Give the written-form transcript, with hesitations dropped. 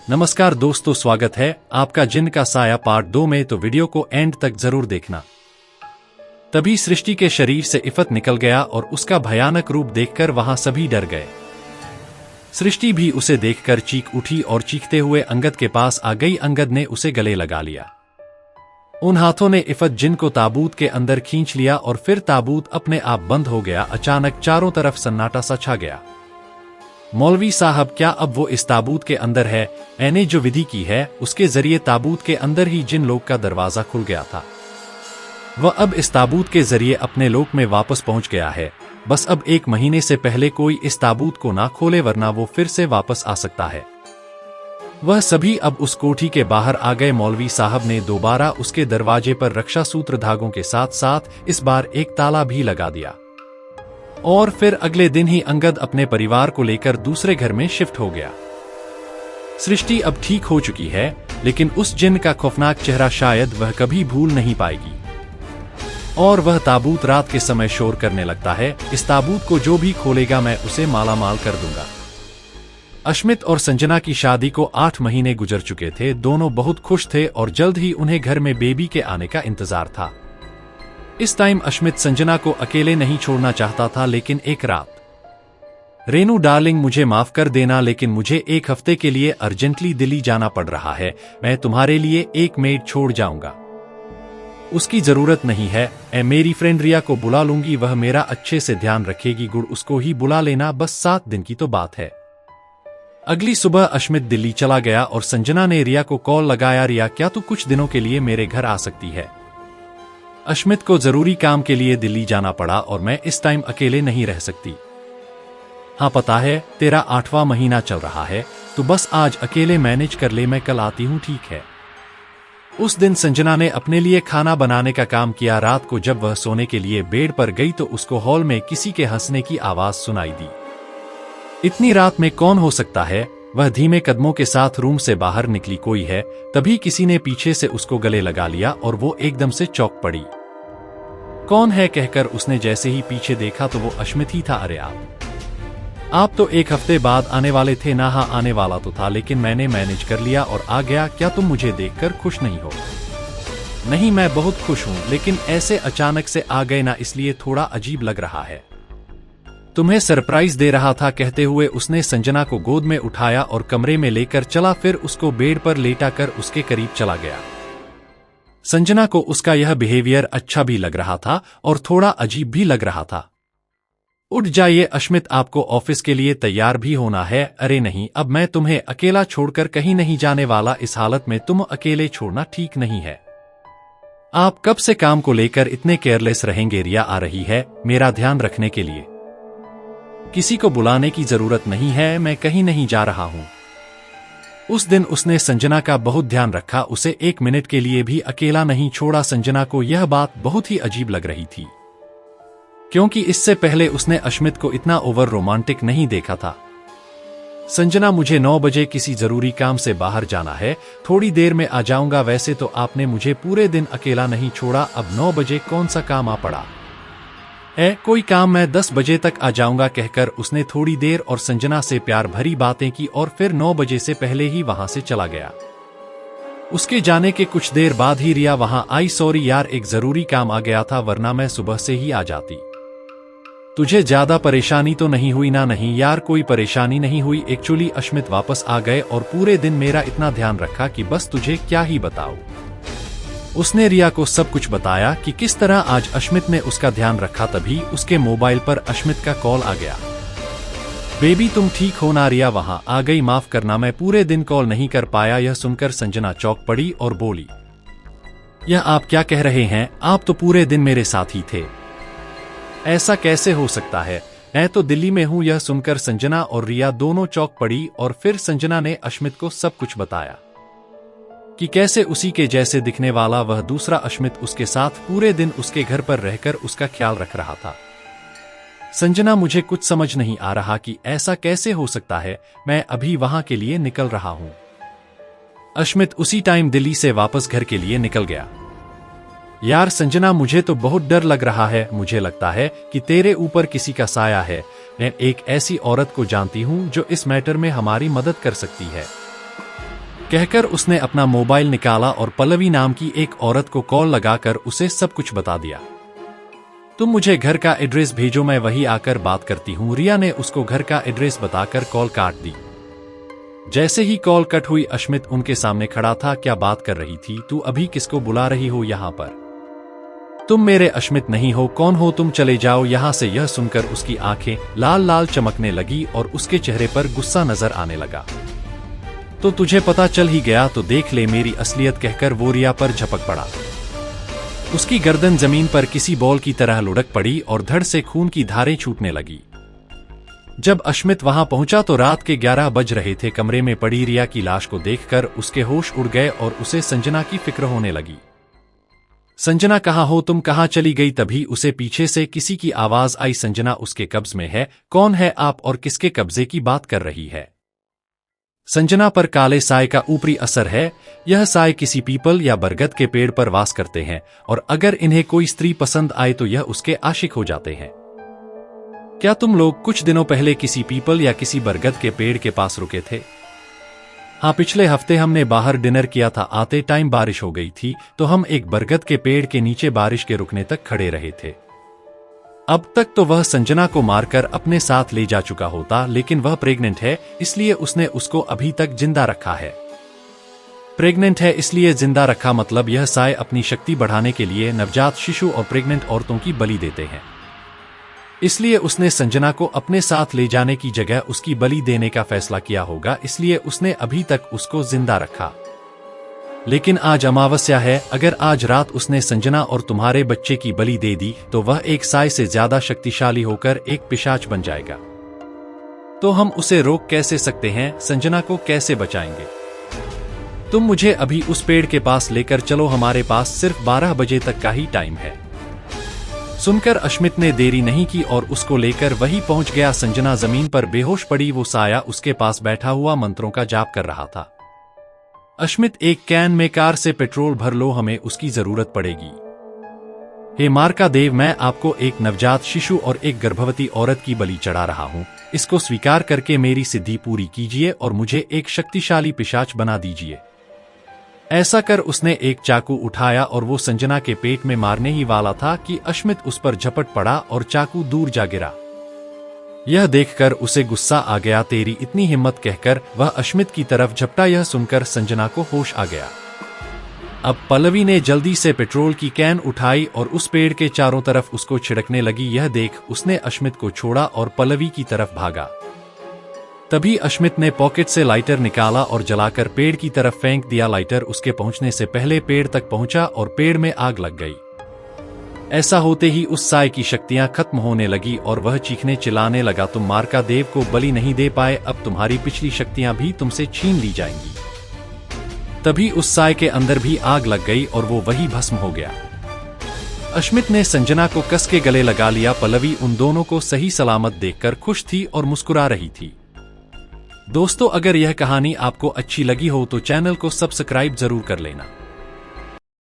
नमस्कार दोस्तों, स्वागत है आपका जिन का साया पार्ट 2 में। तो वीडियो को एंड तक जरूर देखना। तभी सृष्टि के शरीर से इफत निकल गया और उसका भयानक रूप देखकर वहां सभी डर गए। सृष्टि भी उसे देखकर चीख उठी और चीखते हुए अंगद के पास आ गई। अंगद ने उसे गले लगा लिया। उन हाथों ने इफत जिन को ताबूत के अंदर खींच लिया और फिर ताबूत अपने आप बंद हो गया। अचानक चारों तरफ सन्नाटा सा छा गया। मौलवी साहब, क्या अब वो इस ताबूत के अंदर है? मैंने जो विधि की है उसके जरिए ताबूत के अंदर ही जिन लोक का दरवाजा खुल गया था, वह अब इस ताबूत के जरिए अपने लोक में वापस पहुंच गया है। बस अब 1 महीने से पहले कोई इस ताबूत को ना खोले, वरना वो फिर से वापस आ सकता है। वह सभी अब उस कोठी के बाहर आ गए। मौलवी साहब ने दोबारा उसके दरवाजे पर रक्षा सूत्र धागों के साथ साथ इस बार एक ताला भी लगा दिया। और फिर अगले दिन ही अंगद अपने परिवार को लेकर दूसरे घर में शिफ्ट हो गया। सृष्टि अब ठीक हो चुकी है, लेकिन उस जिन का खौफनाक चेहरा शायद वह कभी भूल नहीं पाएगी। और वह ताबूत रात के समय शोर करने लगता है, इस ताबूत को जो भी खोलेगा मैं उसे मालामाल कर दूंगा। अश्मित और संजना की शादी को 8 महीने गुजर चुके थे। दोनों बहुत खुश थे और जल्द ही उन्हें घर में बेबी के आने का इंतजार था। इस टाइम अश्मित संजना को अकेले नहीं छोड़ना चाहता था, लेकिन एक रात, रेनू डार्लिंग मुझे माफ कर देना, लेकिन मुझे 1 हफ्ते के लिए अर्जेंटली दिल्ली जाना पड़ रहा है। मैं तुम्हारे लिए एक मेड छोड़ जाऊंगा। उसकी जरूरत नहीं है, मैं मेरी फ्रेंड रिया को बुला लूंगी, वह मेरा अच्छे से ध्यान रखेगी। गुड़ उसको ही बुला लेना, बस 7 दिन की तो बात है। अगली सुबह अश्मित दिल्ली चला गया और संजना ने रिया को कॉल लगाया। रिया, क्या तू कुछ दिनों के लिए मेरे घर आ सकती है? अश्मित को जरूरी काम के लिए दिल्ली जाना पड़ा और मैं इस टाइम अकेले नहीं रह सकती। हाँ पता है, तेरा 8वां महीना चल रहा है, तो बस आज अकेले मैनेज कर ले, मैं कल आती हूँ, ठीक है? उस दिन संजना ने अपने लिए खाना बनाने का काम किया। रात को जब वह सोने के लिए बेड पर गई तो उसको हॉल में किसी के हंसने की आवाज सुनाई दी। इतनी रात में कौन हो सकता है? वह धीमे कदमों के साथ रूम से बाहर निकली। कोई है? तभी किसी ने पीछे से उसको गले लगा लिया और वो एकदम से चौंक पड़ी। कौन है कहकर उसने जैसे ही पीछे देखा तो वो अश्मित ही था। अरे आप तो 1 हफ्ते बाद आने वाले थे ना? हाँ आने वाला तो था, लेकिन मैंने मैनेज कर लिया और आ गया। क्या तुम मुझे देखकर खुश नहीं हो? नहीं, मैं बहुत खुश हूँ, लेकिन ऐसे अचानक से आ गए ना, इसलिए थोड़ा अजीब लग रहा है। तुम्हें सरप्राइज दे रहा था, कहते हुए उसने संजना को गोद में उठाया और कमरे में लेकर चला। फिर उसको बेड पर लेटा कर उसके करीब चला गया। संजना को उसका यह बिहेवियर अच्छा भी लग रहा था और थोड़ा अजीब भी लग रहा था। उठ जाइए अश्मित, आपको ऑफिस के लिए तैयार भी होना है। अरे नहीं, अब मैं तुम्हें अकेला छोड़कर कहीं नहीं जाने वाला। इस हालत में तुम अकेले छोड़ना ठीक नहीं है। आप कब से काम को लेकर इतने केयरलेस रहेंगे? रिया आ रही है मेरा ध्यान रखने के लिए। किसी को बुलाने की जरूरत नहीं है, मैं कहीं नहीं जा रहा हूं। उस दिन उसने संजना का बहुत ध्यान रखा, उसे 1 मिनट के लिए भी अकेला नहीं छोड़ा। संजना को यह बात बहुत ही अजीब लग रही थी, क्योंकि इससे पहले उसने अश्मित को इतना ओवर रोमांटिक नहीं देखा था। संजना, मुझे 9 बजे किसी जरूरी काम से बाहर जाना है, थोड़ी देर में आ जाऊंगा। वैसे तो आपने मुझे पूरे दिन अकेला नहीं छोड़ा, अब 9 बजे कौन सा काम आ पड़ा है? कोई काम, मैं 10 बजे तक आ जाऊंगा, कहकर उसने थोड़ी देर और संजना से प्यार भरी बातें की और फिर 9 बजे से पहले ही वहां से चला गया। उसके जाने के कुछ देर बाद ही रिया वहां आई। सॉरी यार, एक जरूरी काम आ गया था, वरना मैं सुबह से ही आ जाती। तुझे ज्यादा परेशानी तो नहीं हुई ना? नहीं यार, कोई परेशानी नहीं हुई। एक्चुअली अश्मित वापस आ गए और पूरे दिन मेरा इतना ध्यान रखा कि बस तुझे क्या ही बताऊं। उसने रिया को सब कुछ बताया कि किस तरह आज अश्मित ने उसका ध्यान रखा। तभी उसके मोबाइल पर अश्मित का कॉल आ गया। बेबी तुम ठीक हो ना? रिया वहां आ गई। माफ करना, मैं पूरे दिन कॉल नहीं कर पाया। यह सुनकर संजना चौंक पड़ी और बोली, यह आप क्या कह रहे हैं? आप तो पूरे दिन मेरे साथ ही थे। ऐसा कैसे हो सकता है? मैं तो दिल्ली में हूं। यह सुनकर संजना और रिया दोनों चौंक पड़ी और फिर संजना ने अश्मित को सब कुछ बताया कि कैसे उसी के जैसे दिखने वाला वह दूसरा अश्मित उसके साथ पूरे दिन उसके घर पर रहकर उसका ख्याल रख रहा था। संजना, मुझे कुछ समझ नहीं आ रहा कि ऐसा कैसे हो सकता है। मैं अभी वहां के लिए निकल रहा हूं। अश्मित उसी टाइम दिल्ली से वापस घर के लिए निकल गया। यार संजना, मुझे तो बहुत डर लग रहा है। मुझे लगता है कि तेरे ऊपर किसी का साया है। मैं एक ऐसी औरत को जानती हूं जो इस मैटर में हमारी मदद कर सकती है। कहकर उसने अपना मोबाइल निकाला और पल्लवी नाम की एक औरत को कॉल लगाकर उसे सब कुछ बता दिया। तुम मुझे घर का एड्रेस भेजो, मैं वही आकर बात करती हूँ। रिया ने उसको घर का एड्रेस बताकर कॉल काट दी। जैसे ही कॉल कट हुई, अश्मित उनके सामने खड़ा था। क्या बात कर रही थी? तू अभी किसको बुला रही हो यहाँ पर? तुम मेरे अश्मित नहीं हो, कौन हो तुम? चले जाओ यहाँ से। यह सुनकर उसकी आंखें लाल लाल चमकने लगी और उसके चेहरे पर गुस्सा नजर आने लगा। तो तुझे पता चल ही गया तो देख ले मेरी असलियत, कहकर वो रिया पर झपक पड़ा। उसकी गर्दन जमीन पर किसी बॉल की तरह लुढ़क पड़ी और धड़ से खून की धारें छूटने लगी। जब अश्मित वहां पहुंचा तो रात के 11 बज रहे थे। कमरे में पड़ी रिया की लाश को देखकर उसके होश उड़ गए और उसे संजना की फिक्र होने लगी। संजना कहाँ हो तुम? कहाँ चली गई? तभी उसे पीछे से किसी की आवाज आई। संजना उसके कब्ज में है। कौन है आप और किसके कब्जे की बात कर रही है? संजना पर काले साए का ऊपरी असर है। यह साए किसी पीपल या बरगद के पेड़ पर वास करते हैं और अगर इन्हें कोई स्त्री पसंद आए तो यह उसके आशिक हो जाते हैं। क्या तुम लोग कुछ दिनों पहले किसी पीपल या किसी बरगद के पेड़ के पास रुके थे? हाँ, पिछले हफ्ते हमने बाहर डिनर किया था। आते टाइम बारिश हो गई थी तो हम एक बरगद के पेड़ के नीचे बारिश के रुकने तक खड़े रहे थे। अब तक तो वह संजना को मारकर अपने साथ ले जा चुका होता, लेकिन वह प्रेग्नेंट है इसलिए उसने उसको अभी तक जिंदा रखा है। प्रेग्नेंट है इसलिए जिंदा रखा मतलब यह साए अपनी शक्ति बढ़ाने के लिए नवजात शिशु और प्रेग्नेंट औरतों की बलि देते हैं। इसलिए उसने संजना को अपने साथ ले जाने की जगह उसकी बलि देने का फैसला किया होगा, इसलिए उसने अभी तक उसको जिंदा रखा। लेकिन आज अमावस्या है, अगर आज रात उसने संजना और तुम्हारे बच्चे की बलि दे दी तो वह एक साए से ज्यादा शक्तिशाली होकर एक पिशाच बन जाएगा। तो हम उसे रोक कैसे सकते हैं? संजना को कैसे बचाएंगे? तुम मुझे अभी उस पेड़ के पास लेकर चलो, हमारे पास सिर्फ 12 बजे तक का ही टाइम है। सुनकर अश्मित ने देरी नहीं की और उसको लेकर वहीं पहुंच गया। संजना जमीन पर बेहोश पड़ी, वो साया उसके पास बैठा हुआ मंत्रों का जाप कर रहा था। अश्मित, एक कैन में कार से पेट्रोल भर लो, हमें उसकी जरूरत पड़ेगी। हे मार्का देव, मैं आपको एक नवजात शिशु और एक गर्भवती औरत की बलि चढ़ा रहा हूं। इसको स्वीकार करके मेरी सिद्धि पूरी कीजिए और मुझे एक शक्तिशाली पिशाच बना दीजिए। ऐसा कर उसने एक चाकू उठाया और वो संजना के पेट में मारने ही वाला था कि अश्मित उस पर झपट पड़ा और चाकू दूर जा गिरा। यह देखकर उसे गुस्सा आ गया। तेरी इतनी हिम्मत, कहकर वह अश्मित की तरफ झपटा। यह सुनकर संजना को होश आ गया। अब पल्लवी ने जल्दी से पेट्रोल की कैन उठाई और उस पेड़ के चारों तरफ उसको छिड़कने लगी। यह देख उसने अश्मित को छोड़ा और पल्लवी की तरफ भागा। तभी अश्मित ने पॉकेट से लाइटर निकाला और जलाकर पेड़ की तरफ फेंक दिया। लाइटर उसके पहुंचने से पहले पेड़ तक पहुंचा और पेड़ में आग लग गई। ऐसा होते ही उस साए की शक्तियां खत्म होने लगी और वह चीखने चिल्लाने लगा, तुम मार्का देव को बलि नहीं दे पाए, अब तुम्हारी पिछली शक्तियां भी तुमसे छीन ली जाएंगी। तभी उस साए के अंदर भी आग लग गई और वो वही भस्म हो गया। अश्मित ने संजना को कस के गले लगा लिया। पल्लवी उन दोनों को सही सलामत देखकर खुश थी और मुस्कुरा रही थी। दोस्तों, अगर यह कहानी आपको अच्छी लगी हो तो चैनल को सब्सक्राइब जरूर कर लेना।